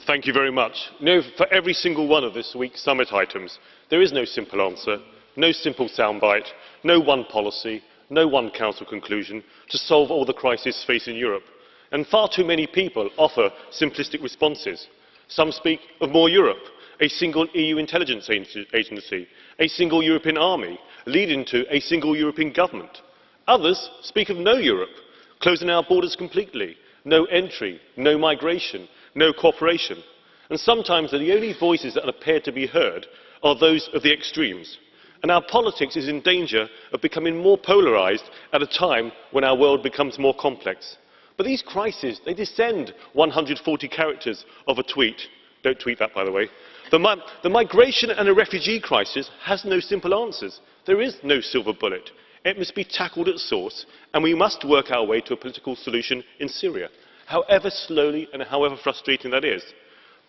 Thank you very much. For every single one of this week's summit items, there is no simple answer, no simple soundbite, no one policy, no one council conclusion to solve all the crises facing Europe. And far too many people offer simplistic responses. Some speak of more Europe, a single EU intelligence agency, a single European army, leading to a single European government. Others speak of no Europe, closing our borders completely, no entry, no migration, no cooperation. And sometimes the only voices that appear to be heard are those of the extremes. And our politics is in danger of becoming more polarised at a time when our world becomes more complex. But these crises, they descend 140 characters of a tweet. Don't tweet that, by the way. The migration and the refugee crisis has no simple answers. There is no silver bullet. It must be tackled at source, and we must work our way to a political solution in Syria, however slowly and however frustrating that is.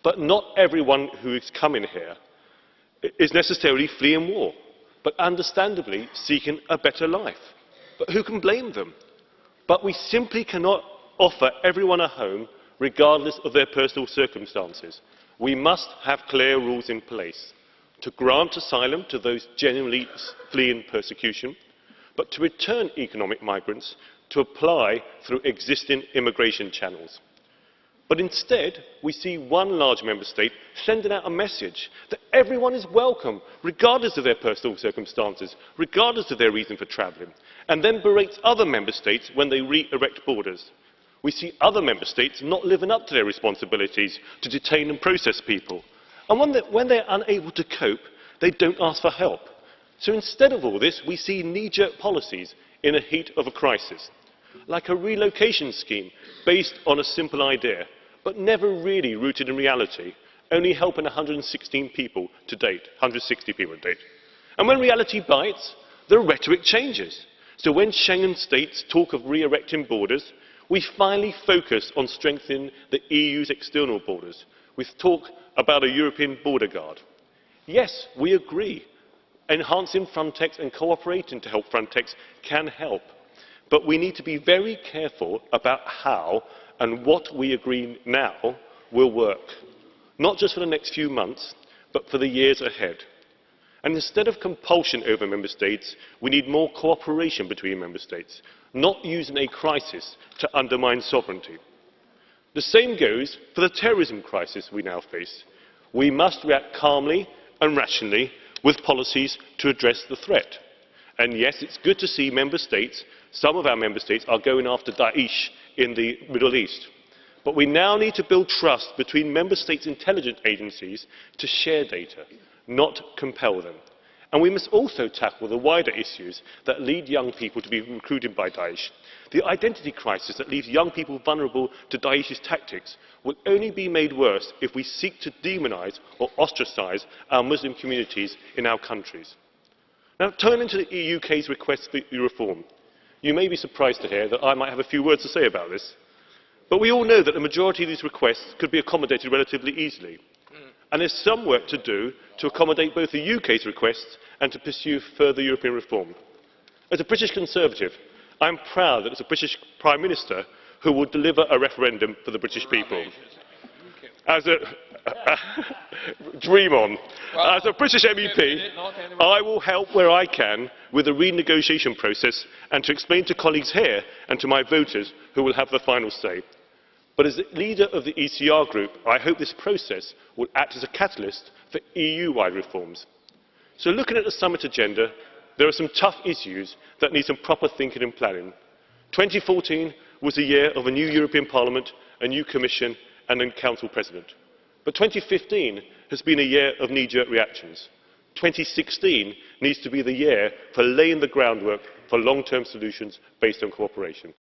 But not everyone who is coming here is necessarily fleeing war, but understandably seeking a better life. But who can blame them? But we simply cannot offer everyone a home regardless of their personal circumstances. We must have clear rules in place to grant asylum to those genuinely fleeing persecution, but to return economic migrants to apply through existing immigration channels. But instead, we see one large member state sending out a message that everyone is welcome, regardless of their personal circumstances, regardless of their reason for travelling, and then berates other member states when they re-erect borders. We see other member states not living up to their responsibilities to detain and process people. And when they're unable to cope, they don't ask for help. So instead of all this, we see knee-jerk policies in the heat of a crisis, like a relocation scheme based on a simple idea, but never really rooted in reality, only helping 116 people to date, 160 people to date. And when reality bites, the rhetoric changes. So when Schengen states talk of re-erecting borders, we finally focus on strengthening the EU's external borders, with talk about a European border guard. Yes, we agree. Enhancing Frontex and cooperating to help Frontex can help. But we need to be very careful about how and what we agree now will work, not just for the next few months, but for the years ahead. And instead of compulsion over member states, we need more cooperation between member states, not using a crisis to undermine sovereignty. The same goes for the terrorism crisis we now face. We must react calmly and rationally with policies to address the threat. And yes, it's good to see member states, some of our member states are going after Daesh in the Middle East. But we now need to build trust between member states' intelligence agencies to share data, not compel them. And we must also tackle the wider issues that lead young people to be recruited by Daesh. The identity crisis that leaves young people vulnerable to Daesh's tactics will only be made worse if we seek to demonise or ostracise our Muslim communities in our countries. Now, turning to the UK's request for reform, you may be surprised to hear that I might have a few words to say about this. But we all know that the majority of these requests could be accommodated relatively easily. And there's some work to do to accommodate both the UK's requests and to pursue further European reform. As a British Conservative, I am proud that it's a British Prime Minister who will deliver a referendum for the British people. Dream on. As a British MEP, I will help where I can with the renegotiation process and to explain to colleagues here and to my voters who will have the final say. But as the leader of the ECR group, I hope this process will act as a catalyst for EU-wide reforms. So looking at the summit agenda, there are some tough issues that need some proper thinking and planning. 2014 was a year of a new European Parliament, a new Commission and a Council President. But 2015 has been a year of knee-jerk reactions. 2016 needs to be the year for laying the groundwork for long-term solutions based on cooperation.